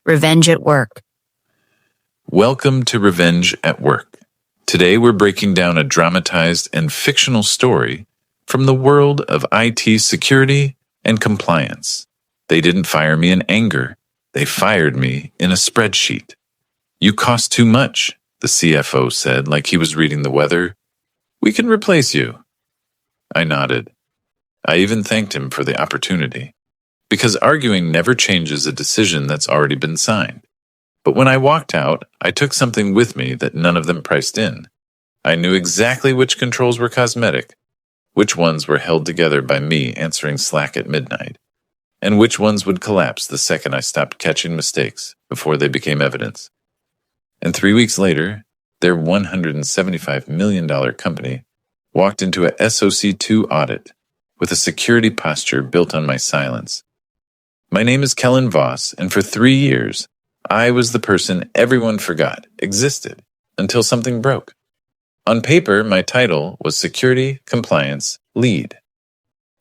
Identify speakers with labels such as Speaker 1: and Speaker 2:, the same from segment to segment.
Speaker 1: Revenge at Work.
Speaker 2: Welcome to Revenge at Work. Today we're breaking down a dramatized and fictional story from the world of IT security and compliance. They didn't fire me in anger. They fired me in a spreadsheet. "You cost too much," the CFO said like he was reading the weather. "We can replace you." I nodded. I even thanked him for the opportunity, because arguing never changes a decision that's already been signed. But when I walked out, I took something with me that none of them priced in. I knew exactly which controls were cosmetic, which ones were held together by me answering Slack at midnight, and which ones would collapse the second I stopped catching mistakes before they became evidence. And 3 weeks later, their $175 million company walked into a SOC 2 audit with a security posture built on my silence. My name is Kellen Voss, and for 3 years, I was the person everyone forgot existed until something broke. On paper, my title was Security Compliance Lead.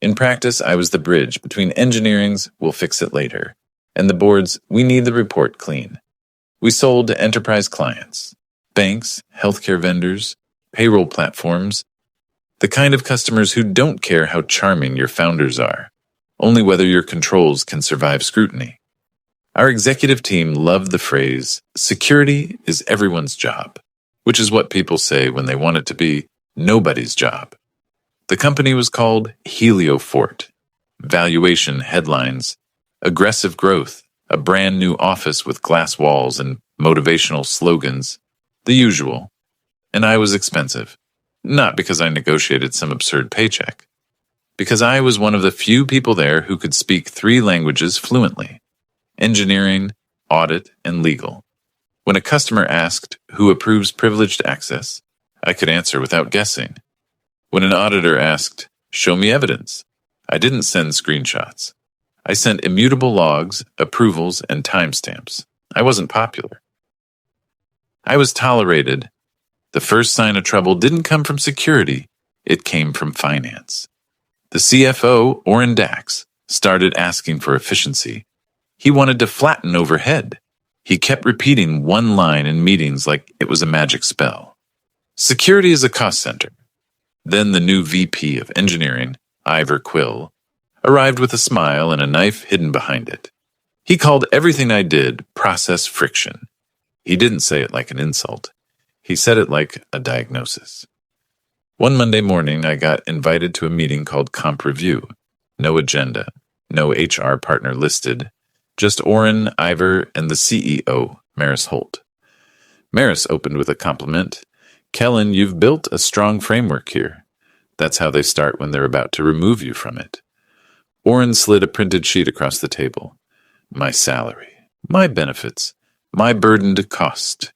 Speaker 2: In practice, I was the bridge between engineering's "we'll fix it later" and the board's "we need the report clean." We sold to enterprise clients, banks, healthcare vendors, payroll platforms, the kind of customers who don't care how charming your founders are, only whether your controls can survive scrutiny. Our executive team loved the phrase, "security is everyone's job," which is what people say when they want it to be nobody's job. The company was called Heliofort. Valuation headlines, aggressive growth, a brand new office with glass walls and motivational slogans, the usual. And I was expensive, not because I negotiated some absurd paycheck, because I was one of the few people there who could speak 3 languages fluently: engineering, audit, and legal. When a customer asked who approves privileged access, I could answer without guessing. When an auditor asked, "Show me evidence," I didn't send screenshots. I sent immutable logs, approvals, and timestamps. I wasn't popular. I was tolerated. The first sign of trouble didn't come from security, it came from finance. The CFO, Orrin Dax, started asking for efficiency. He wanted to flatten overhead. He kept repeating one line in meetings like it was a magic spell. Security is a cost center. Then the new VP of Engineering, Ivor Quill, arrived with a smile and a knife hidden behind it. He called everything I did process friction. He didn't say it like an insult. He said it like a diagnosis. One Monday morning, I got invited to a meeting called Comp Review. No agenda, no HR partner listed, just Orrin, Ivor, and the CEO, Maris Holt. Maris opened with a compliment. "Kellen, you've built a strong framework here." That's how they start when they're about to remove you from it. Orrin slid a printed sheet across the table. "My salary, my benefits, my burdened cost."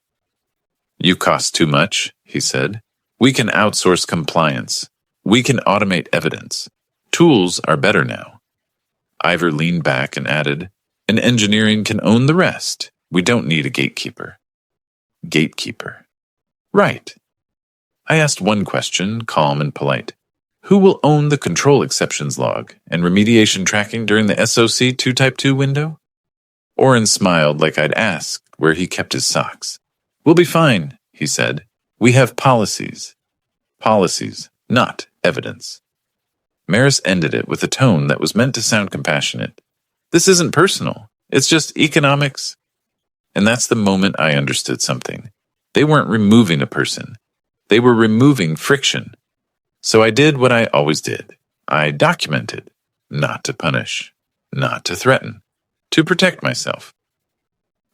Speaker 2: "You cost too much," he said. "We can outsource compliance. We can automate evidence. Tools are better now." Ivor leaned back and added, "And engineering can own the rest. We don't need a gatekeeper." Gatekeeper. Right. I asked one question, calm and polite. Who will own the control exceptions log and remediation tracking during the SOC 2 Type 2 window? Orrin smiled like I'd asked where he kept his socks. "We'll be fine," he said. "We have policies." Policies, not evidence. Maris ended it with a tone that was meant to sound compassionate. "This isn't personal. It's just economics." And that's the moment I understood something. They weren't removing a person. They were removing friction. So I did what I always did. I documented, not to punish, not to threaten, to protect myself.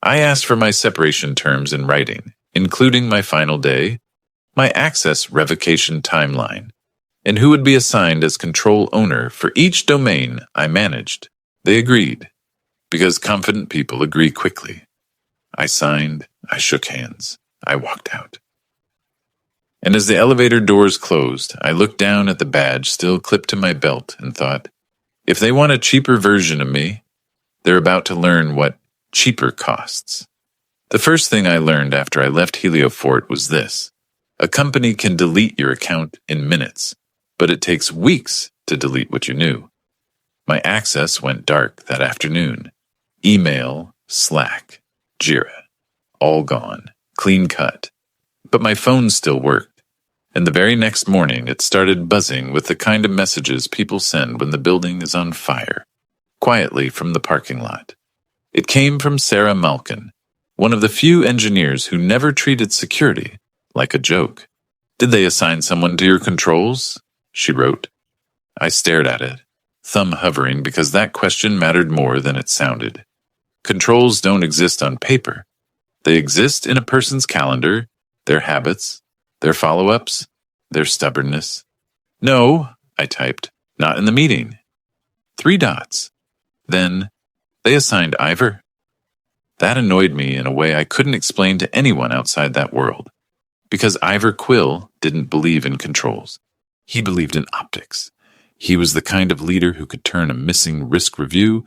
Speaker 2: I asked for my separation terms in writing, including my final day, my access revocation timeline, and who would be assigned as control owner for each domain I managed. They agreed, because confident people agree quickly. I signed, I shook hands, I walked out. And as the elevator doors closed, I looked down at the badge still clipped to my belt and thought, if they want a cheaper version of me, they're about to learn what cheaper costs. The first thing I learned after I left Heliofort was this. A company can delete your account in minutes, but it takes weeks to delete what you knew. My access went dark that afternoon. Email, Slack, Jira. All gone. Clean cut. But my phone still worked. And the very next morning, it started buzzing with the kind of messages people send when the building is on fire, quietly from the parking lot. It came from Sarah Malkin, one of the few engineers who never treated security like a joke. "Did they assign someone to your controls?" she wrote. I stared at it, thumb hovering because that question mattered more than it sounded. Controls don't exist on paper. They exist in a person's calendar, their habits, their follow-ups, their stubbornness. "No," I typed, "not in the meeting." 3 dots. Then, they assigned Ivor. That annoyed me in a way I couldn't explain to anyone outside that world. Because Ivor Quill didn't believe in controls. He believed in optics. He was the kind of leader who could turn a missing risk review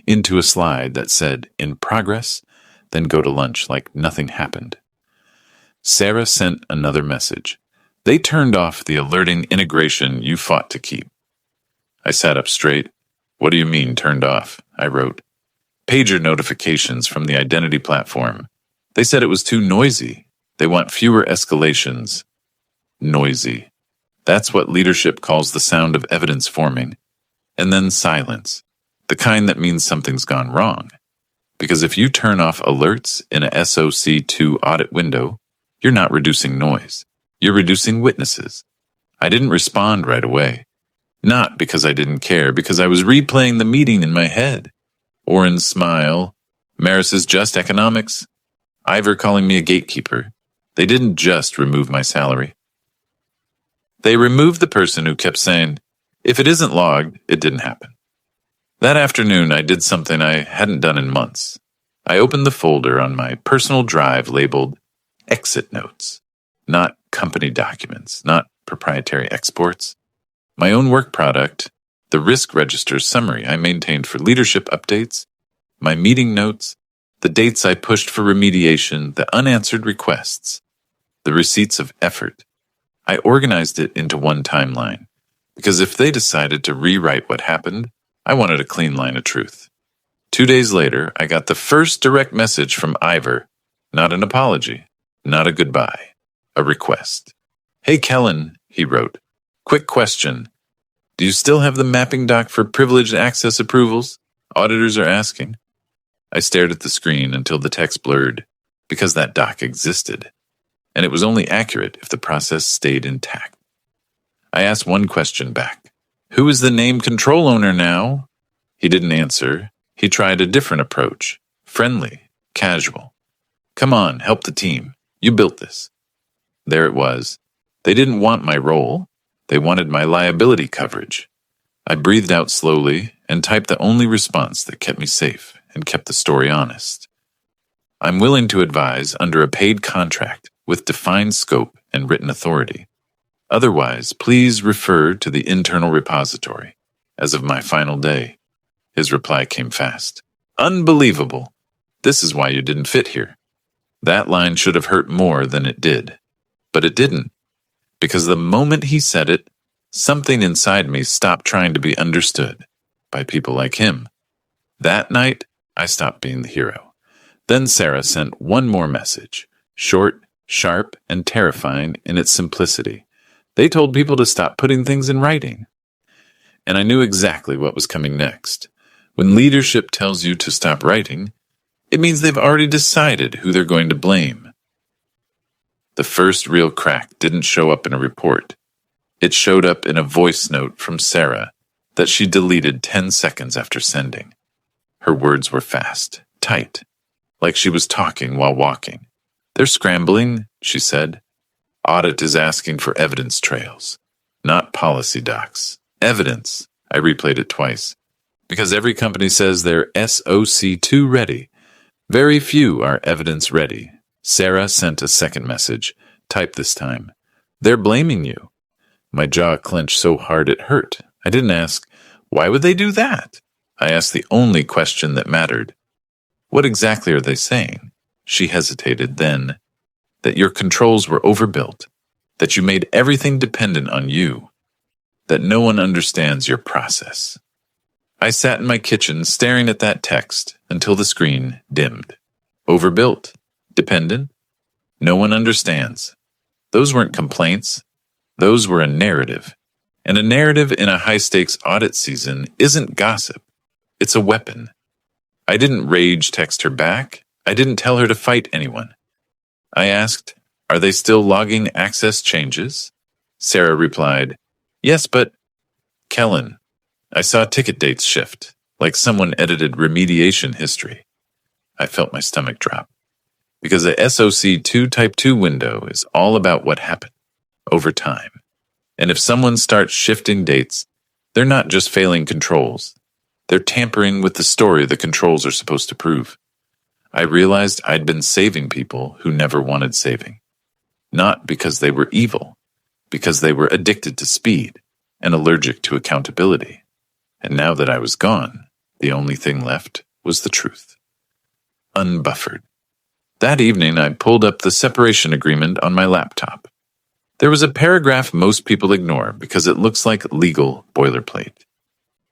Speaker 2: into a slide that said, "In progress," then go to lunch like nothing happened. Sarah sent another message. "They turned off the alerting integration you fought to keep." I sat up straight. "What do you mean, turned off?" I wrote. "Pager notifications from the identity platform. They said it was too noisy. They want fewer escalations." Noisy. That's what leadership calls the sound of evidence forming. And then silence. The kind that means something's gone wrong. Because if you turn off alerts in a SOC 2 audit window, you're not reducing noise. You're reducing witnesses. I didn't respond right away. Not because I didn't care, because I was replaying the meeting in my head. Oren's smile, Maris's just economics, Ivor calling me a gatekeeper. They didn't just remove my salary. They removed the person who kept saying, "If it isn't logged, it didn't happen." That afternoon, I did something I hadn't done in months. I opened the folder on my personal drive labeled Exit Notes. Not company documents, not proprietary exports. My own work product, the risk register summary I maintained for leadership updates, my meeting notes, the dates I pushed for remediation, the unanswered requests, the receipts of effort. I organized it into one timeline, because if they decided to rewrite what happened, I wanted a clean line of truth. 2 days later, I got the first direct message from Ivor, not an apology, not a goodbye, a request. "Hey Kellen," he wrote, "quick question. Do you still have the mapping doc for privileged access approvals? Auditors are asking." I stared at the screen until the text blurred, because that doc existed. And it was only accurate if the process stayed intact. I asked one question back. "Who is the named control owner now?" He didn't answer. He tried a different approach. Friendly, casual. "Come on, help the team. You built this." There it was. They didn't want my role. They wanted my liability coverage. I breathed out slowly and typed the only response that kept me safe and kept the story honest. "I'm willing to advise under a paid contract with defined scope and written authority. Otherwise, please refer to the internal repository as of my final day." His reply came fast. "Unbelievable. This is why you didn't fit here." That line should have hurt more than it did. But it didn't. Because the moment he said it, something inside me stopped trying to be understood by people like him. That night, I stopped being the hero. Then Sarah sent one more message, short, sharp, and terrifying in its simplicity. They told people to stop putting things in writing. And I knew exactly what was coming next. When leadership tells you to stop writing, it means they've already decided who they're going to blame. The first real crack didn't show up in a report. It showed up in a voice note from Sarah that she deleted 10 seconds after sending. Her words were fast, tight, like she was talking while walking. "They're scrambling," she said. "Audit is asking for evidence trails, not policy docs. Evidence." I replayed it twice. "Because every company says they're SOC 2 ready. Very few are evidence ready." Sarah sent a second message, typed this time. "They're blaming you." My jaw clenched so hard it hurt. I didn't ask, "Why would they do that?" I asked the only question that mattered. "What exactly are they saying?" She hesitated, then, "That your controls were overbuilt, that you made everything dependent on you, that no one understands your process." I sat in my kitchen staring at that text until the screen dimmed. Overbuilt? Dependent? No one understands. Those weren't complaints. Those were a narrative. And a narrative in a high-stakes audit season isn't gossip. It's a weapon. I didn't rage text her back. I didn't tell her to fight anyone. I asked, "Are they still logging access changes?" Sarah replied, "Yes, but..." "Kellen, I saw ticket dates shift, like someone edited remediation history." I felt my stomach drop, because the SOC 2 Type 2 window is all about what happened over time. And if someone starts shifting dates, they're not just failing controls. They're tampering with the story the controls are supposed to prove. I realized I'd been saving people who never wanted saving. Not because they were evil, because they were addicted to speed and allergic to accountability. And now that I was gone, the only thing left was the truth. Unbuffered. That evening, I pulled up the separation agreement on my laptop. There was a paragraph most people ignore because it looks like legal boilerplate.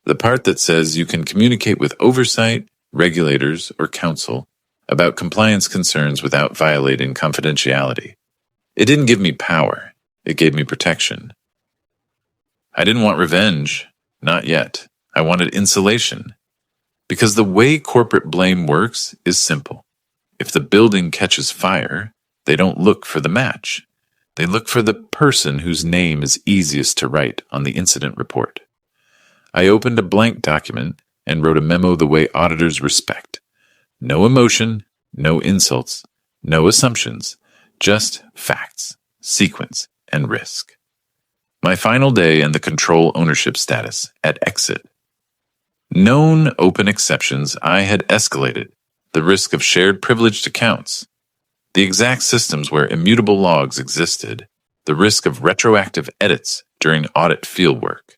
Speaker 2: The part that says you can communicate with oversight, regulators, or counsel about compliance concerns without violating confidentiality. It didn't give me power. It gave me protection. I didn't want revenge. Not yet. I wanted insulation. Because the way corporate blame works is simple. If the building catches fire, they don't look for the match. They look for the person whose name is easiest to write on the incident report. I opened a blank document and wrote a memo the way auditors respect. No emotion, no insults, no assumptions, just facts, sequence, and risk. My final day and the control ownership status at exit. Known open exceptions, I had escalated the risk of shared privileged accounts, the exact systems where immutable logs existed, the risk of retroactive edits during audit fieldwork,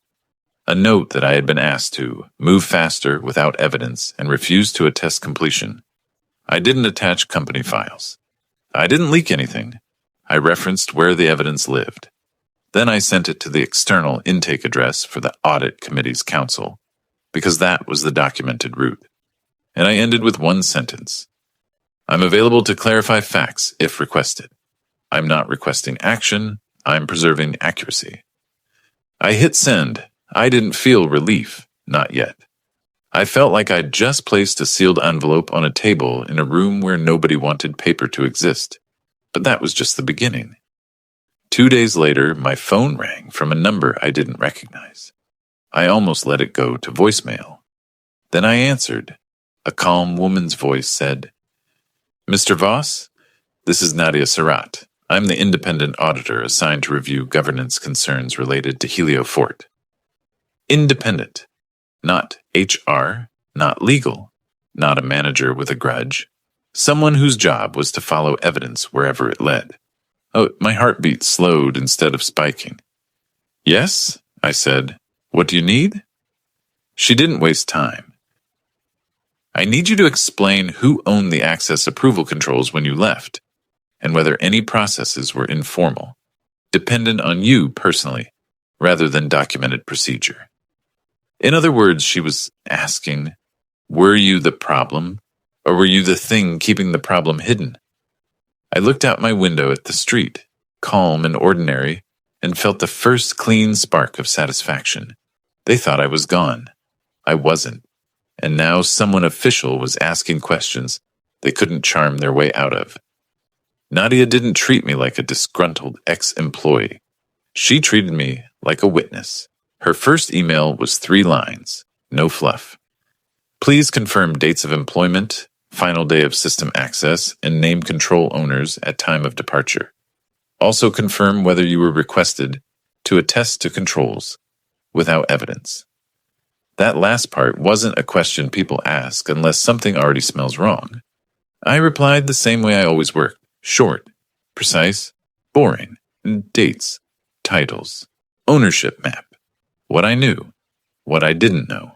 Speaker 2: a note that I had been asked to move faster without evidence and refuse to attest completion. I didn't attach company files. I didn't leak anything. I referenced where the evidence lived. Then I sent it to the external intake address for the audit committee's counsel, because that was the documented route. And I ended with one sentence. I'm available to clarify facts if requested. I'm not requesting action. I'm preserving accuracy. I hit send. I didn't feel relief. Not yet. I felt like I'd just placed a sealed envelope on a table in a room where nobody wanted paper to exist. But that was just the beginning. 2 days later, my phone rang from a number I didn't recognize. I almost let it go to voicemail. Then I answered. A calm woman's voice said, "Mr. Voss, this is Nadia Surratt. I'm the independent auditor assigned to review governance concerns related to Helio Fort." Independent. Not HR, not legal, not a manager with a grudge. Someone whose job was to follow evidence wherever it led. Oh, my heartbeat slowed instead of spiking. "Yes," I said. "What do you need?" She didn't waste time. "I need you to explain who owned the access approval controls when you left, and whether any processes were informal, dependent on you personally, rather than documented procedure." In other words, she was asking, were you the problem, or were you the thing keeping the problem hidden? I looked out my window at the street, calm and ordinary, and felt the first clean spark of satisfaction. They thought I was gone. I wasn't. And now someone official was asking questions they couldn't charm their way out of. Nadia didn't treat me like a disgruntled ex-employee. She treated me like a witness. Her first email was 3 lines, no fluff. "Please confirm dates of employment, final day of system access, and name control owners at time of departure. Also confirm whether you were requested to attest to controls without evidence." That last part wasn't a question people ask unless something already smells wrong. I replied the same way I always worked. Short, precise, boring, dates, titles, ownership map, what I knew, what I didn't know.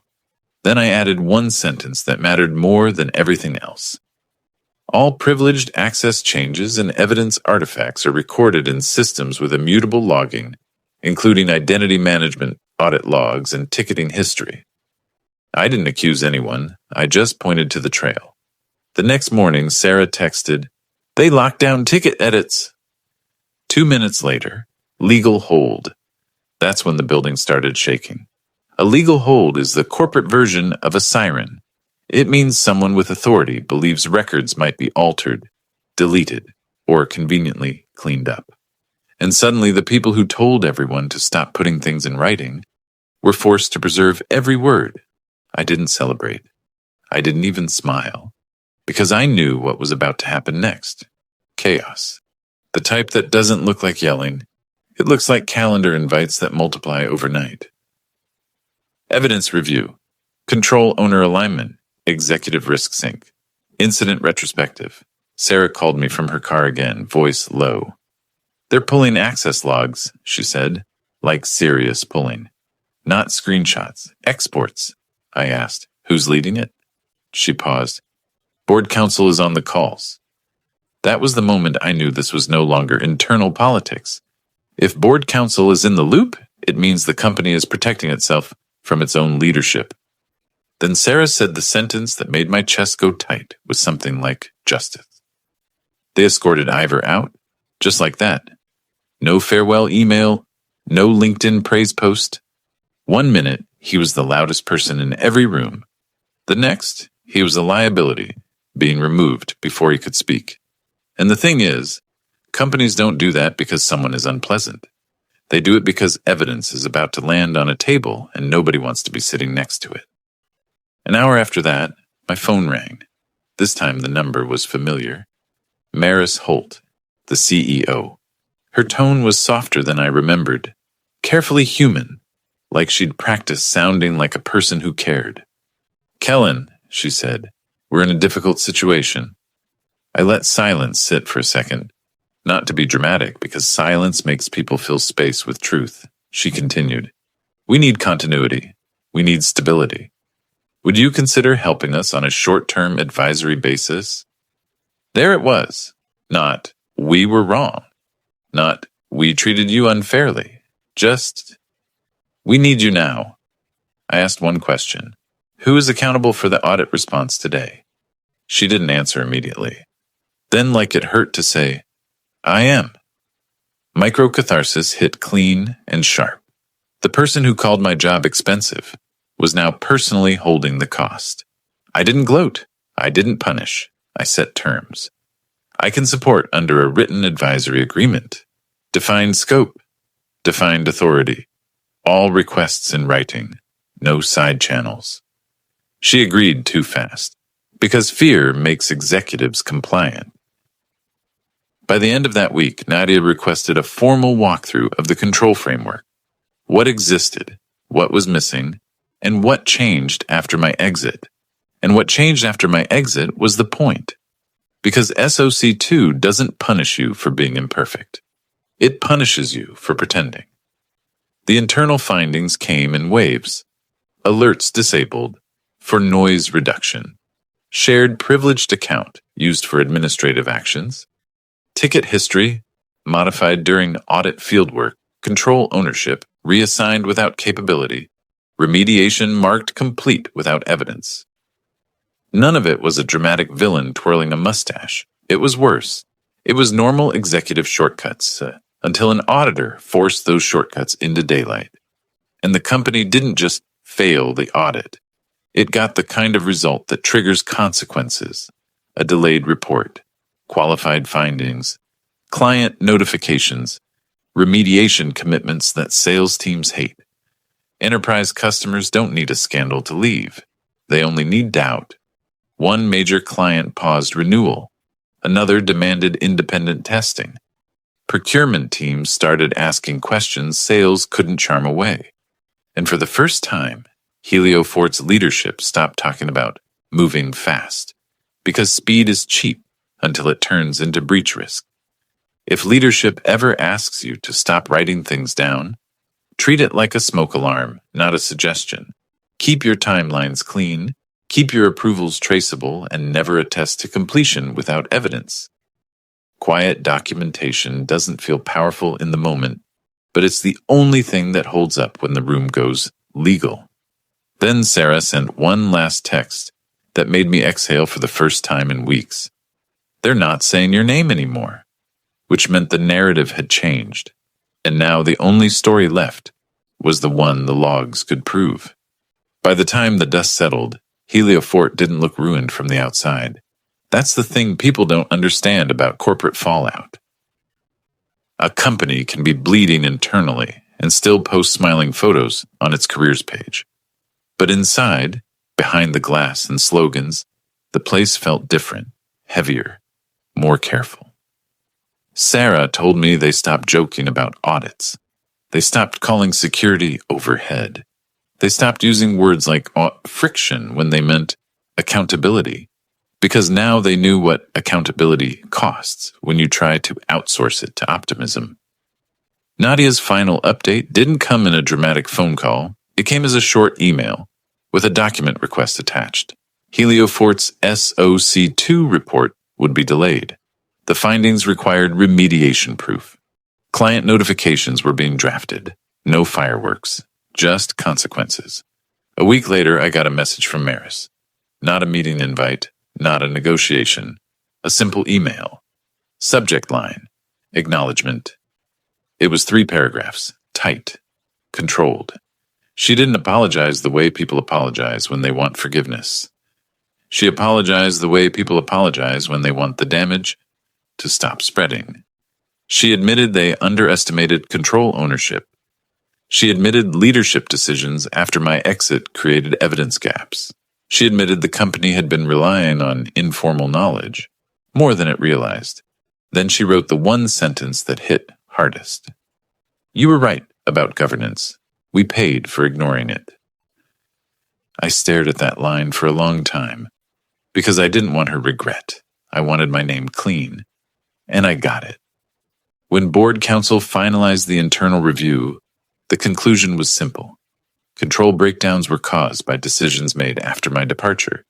Speaker 2: Then I added one sentence that mattered more than everything else. All privileged access changes and evidence artifacts are recorded in systems with immutable logging, including identity management, audit logs, and ticketing history. I didn't accuse anyone, I just pointed to the trail. The next morning, Sarah texted, "They locked down ticket edits." 2 minutes later, legal hold. That's when the building started shaking. A legal hold is the corporate version of a siren. It means someone with authority believes records might be altered, deleted, or conveniently cleaned up. And suddenly the people who told everyone to stop putting things in writing were forced to preserve every word. I didn't celebrate. I didn't even smile, because I knew what was about to happen next. Chaos. The type that doesn't look like yelling. It looks like calendar invites that multiply overnight. Evidence review. Control owner alignment. Executive risk sync. Incident retrospective. Sarah called me from her car again, voice low. "They're pulling access logs," she said, like serious pulling. "Not screenshots, exports." I asked, "Who's leading it?" She paused. "Board counsel is on the calls." That was the moment I knew this was no longer internal politics. If board counsel is in the loop, it means the company is protecting itself from its own leadership. Then Sarah said the sentence that made my chest go tight was something like justice. They escorted Ivor out, just like that. No farewell email, no LinkedIn praise post. 1 minute, he was the loudest person in every room. The next, he was a liability, being removed before he could speak. And the thing is, companies don't do that because someone is unpleasant. They do it because evidence is about to land on a table and nobody wants to be sitting next to it. An hour after that, my phone rang. This time the number was familiar. Maris Holt, the CEO. Her tone was softer than I remembered, carefully human, like she'd practiced sounding like a person who cared. "Kellen," she said, "we're in a difficult situation." I let silence sit for a second. Not to be dramatic, because silence makes people fill space with truth. She continued, "We need continuity. We need stability. Would you consider helping us on a short-term advisory basis?" There it was. Not, "We were wrong." Not, "We treated you unfairly." Just, "We need you now." I asked one question. "Who is accountable for the audit response today?" She didn't answer immediately. Then, like it hurt to say, "I am." Microcatharsis hit clean and sharp. The person who called my job expensive was now personally holding the cost. I didn't gloat. I didn't punish. I set terms. I can support under a written advisory agreement. Defined scope. Defined authority. All requests in writing. No side channels. She agreed too fast, because fear makes executives compliant. By the end of that week, Nadia requested a formal walkthrough of the control framework. What existed, what was missing, and what changed after my exit. And what changed after my exit was the point. Because SOC 2 doesn't punish you for being imperfect. It punishes you for pretending. The internal findings came in waves. Alerts disabled for noise reduction. Shared privileged account used for administrative actions. Ticket history modified during audit fieldwork. Control ownership reassigned without capability. Remediation marked complete without evidence. None of it was a dramatic villain twirling a mustache. It was worse. It was normal executive shortcuts, until an auditor forced those shortcuts into daylight. And the company didn't just fail the audit. It got the kind of result that triggers consequences. A delayed report, qualified findings, client notifications, remediation commitments that sales teams hate. Enterprise customers don't need a scandal to leave. They only need doubt. One major client paused renewal. Another demanded independent testing. Procurement teams started asking questions sales couldn't charm away. And for the first time, Heliofort's leadership stopped talking about moving fast, because speed is cheap until it turns into breach risk. If leadership ever asks you to stop writing things down, treat it like a smoke alarm, not a suggestion. Keep your timelines clean, keep your approvals traceable, and never attest to completion without evidence. Quiet documentation doesn't feel powerful in the moment, but it's the only thing that holds up when the room goes legal. Then Sarah sent one last text, that made me exhale for the first time in weeks. They're not saying your name anymore, which meant the narrative had changed, and now the only story left was the one the logs could prove. By the time the dust settled, Heliofort didn't look ruined from the outside. That's the thing people don't understand about corporate fallout. A company can be bleeding internally and still post smiling photos on its careers page. But inside, behind the glass and slogans, the place felt different, heavier, more careful. Sarah told me they stopped joking about audits. They stopped calling security overhead. They stopped using words like friction when they meant accountability, because now they knew what accountability costs when you try to outsource it to optimism. Nadia's final update didn't come in a dramatic phone call. It came as a short email with a document request attached. Heliofort's SOC2 report would be delayed. The findings required remediation proof. Client notifications were being drafted. No fireworks, just consequences. A week later, I got a message from Maris. Not a meeting invite, not a negotiation. A simple email. Subject line. Acknowledgement. It was 3 paragraphs. Tight. Controlled. She didn't apologize the way people apologize when they want forgiveness. She apologized the way people apologize when they want the damage to stop spreading. She admitted they underestimated control ownership. She admitted leadership decisions after my exit created evidence gaps. She admitted the company had been relying on informal knowledge, more than it realized. Then she wrote the one sentence that hit hardest. You were right about governance. We paid for ignoring it. I stared at that line for a long time, because I didn't want her regret. I wanted my name clean, and I got it. When board counsel finalized the internal review, the conclusion was simple. Control breakdowns were caused by decisions made after my departure,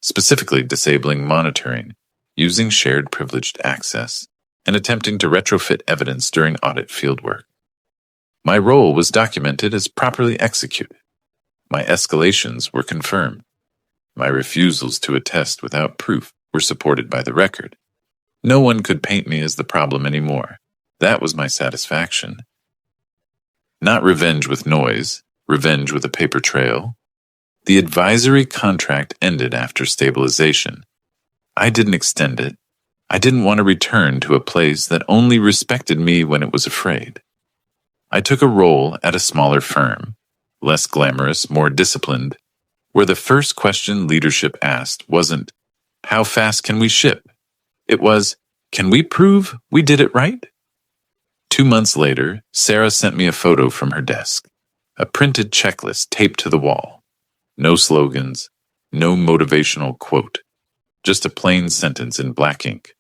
Speaker 2: specifically disabling monitoring, using shared privileged access, and attempting to retrofit evidence during audit fieldwork. My role was documented as properly executed. My escalations were confirmed. My refusals to attest without proof were supported by the record. No one could paint me as the problem anymore. That was my satisfaction. Not revenge with noise, revenge with a paper trail. The advisory contract ended after stabilization. I didn't extend it. I didn't want to return to a place that only respected me when it was afraid. I took a role at a smaller firm, less glamorous, more disciplined, where the first question leadership asked wasn't, how fast can we ship? It was, can we prove we did it right? 2 months later, Sarah sent me a photo from her desk, a printed checklist taped to the wall. No slogans, no motivational quote, just a plain sentence in black ink.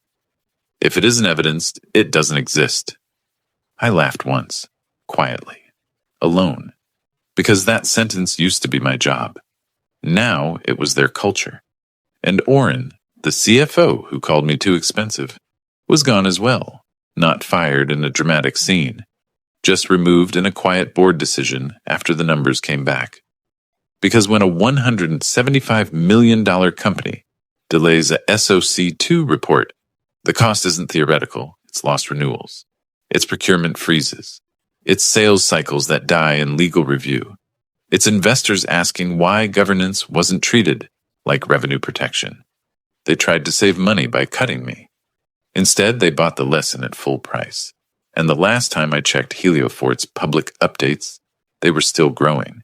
Speaker 2: If it isn't evidenced, it doesn't exist. I laughed once, quietly, alone, because that sentence used to be my job. Now it was their culture. And Oren, the CFO who called me too expensive, was gone as well, not fired in a dramatic scene, just removed in a quiet board decision after the numbers came back. Because when a $175 million company delays a SOC2 report, the cost isn't theoretical, it's lost renewals. It's procurement freezes. It's sales cycles that die in legal review. It's investors asking why governance wasn't treated like revenue protection. They tried to save money by cutting me. Instead, they bought the lesson at full price. And the last time I checked Heliofort's public updates, they were still growing.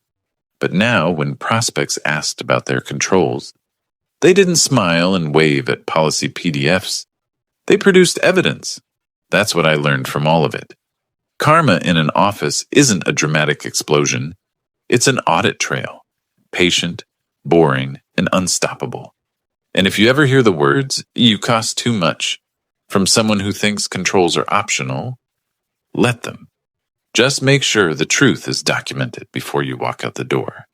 Speaker 2: But now, when prospects asked about their controls, they didn't smile and wave at policy PDFs. They produced evidence. That's what I learned from all of it. Karma in an office isn't a dramatic explosion. It's an audit trail, patient, boring, and unstoppable. And if you ever hear the words, "you cost too much," from someone who thinks controls are optional, let them. Just make sure the truth is documented before you walk out the door.